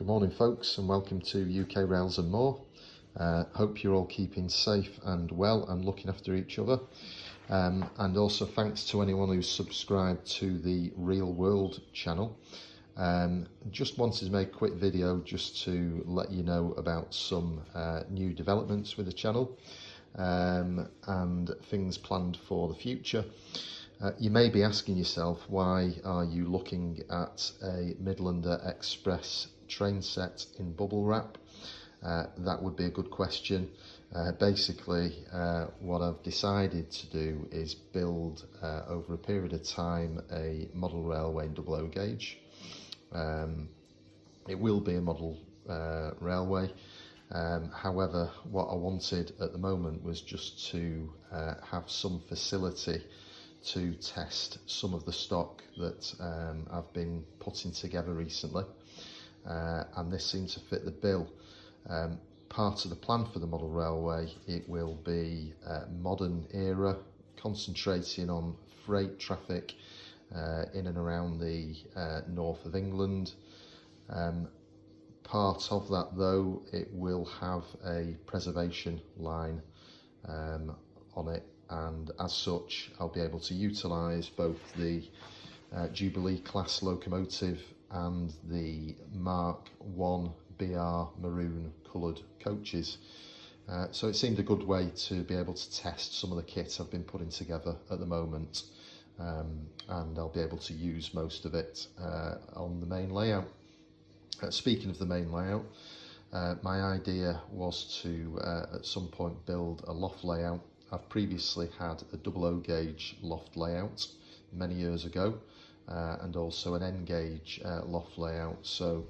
Good morning folks, and welcome to UK Rails and More. Hope you're all keeping safe and well and looking after each other. And also thanks to anyone who's subscribed to the Real World channel. Just wanted to make a quick video just to let you know about some new developments with the channel and things planned for the future. You may be asking yourself, why are you looking at a Midlander Express train set in bubble wrap? That would be a good question. Basically, what I've decided to do is build over a period of time a model railway in double O gauge. It will be a model railway. However, what I wanted at the moment was just to have some facility to test some of the stock that I've been putting together recently, and this seemed to fit the bill. Part of the plan for the model railway, it will be modern era, concentrating on freight traffic in and around the north of England. Part of that though, it will have a preservation line on it, and as such I'll be able to utilise both the Jubilee class locomotive and the Mark 1 BR maroon coloured coaches. So it seemed a good way to be able to test some of the kit I've been putting together at the moment, and I'll be able to use most of it on the main layout. Speaking of the main layout, my idea was to at some point build a loft layout. I've previously had a double O gauge loft layout many years ago, and also an N gauge loft layout. So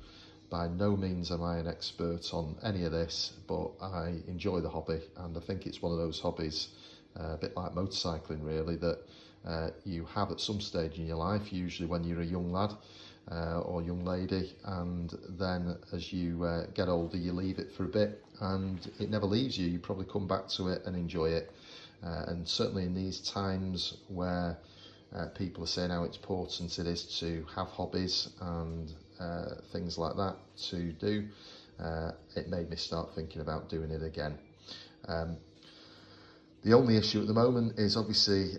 by no means am I an expert on any of this, but I enjoy the hobby, and I think it's one of those hobbies, a bit like motorcycling really, that you have at some stage in your life, usually when you're a young lad or young lady, and then as you get older you leave it for a bit and it never leaves you. You probably come back to it and enjoy it, and certainly in these times where people are saying how important it is to have hobbies and things like that to do, it made me start thinking about doing it again. The only issue at the moment is obviously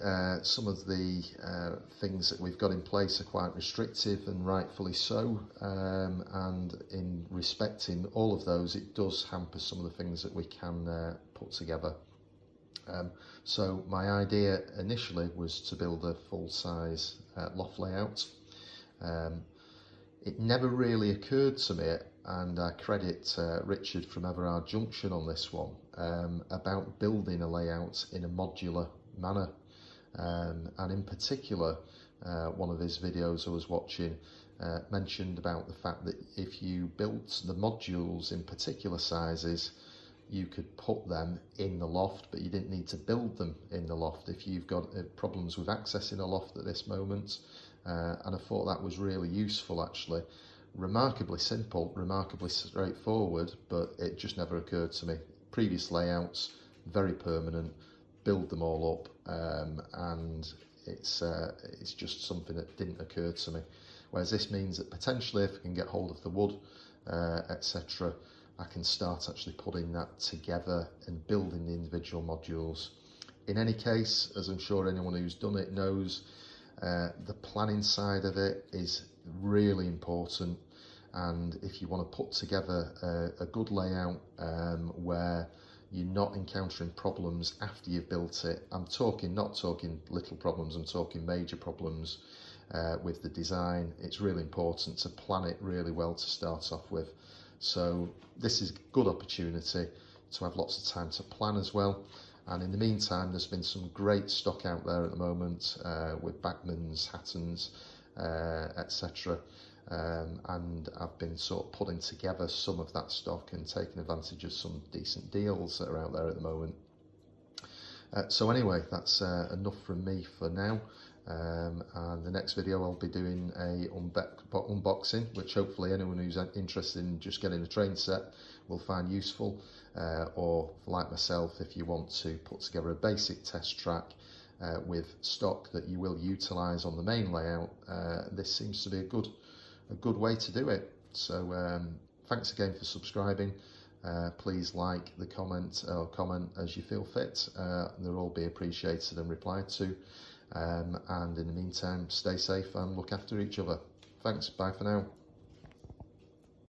some of the things that we've got in place are quite restrictive, and rightfully so, and in respecting all of those, it does hamper some of the things that we can put together. So my idea initially was to build a full-size loft layout. It never really occurred to me, and I credit Richard from Everard Junction on this one, about building a layout in a modular manner. And in particular, one of his videos I was watching mentioned about the fact that if you built the modules in particular sizes, you could put them in the loft, but you didn't need to build them in the loft if you've got problems with accessing a loft at this moment. And I thought that was really useful actually. Remarkably simple, remarkably straightforward, but it just never occurred to me. Previous layouts, very permanent, build them all up, and it's just something that didn't occur to me. Whereas this means that potentially if I can get hold of the wood, etc., I can start actually putting that together and building the individual modules. In any case, as I'm sure anyone who's done it knows, the planning side of it is really important, and if you want to put together a good layout where you're not encountering problems after you've built it, I'm talking, not talking little problems, I'm talking major problems with the design, it's really important to plan it really well to start off with. So this is a good opportunity to have lots of time to plan as well. And in the meantime, there's been some great stock out there at the moment with Bachmann's, Hattons, etc. And I've been sort of putting together some of that stock and taking advantage of some decent deals that are out there at the moment. So anyway, that's enough from me for now. And the next video I'll be doing a unboxing, which hopefully anyone who's interested in just getting a train set will find useful, or like myself, if you want to put together a basic test track with stock that you will utilise on the main layout, this seems to be a good way to do it. So thanks again for subscribing. Please like the comment or comment as you feel fit. They'll all be appreciated and replied to. And in the meantime, stay safe and look after each other. Thanks, bye for now.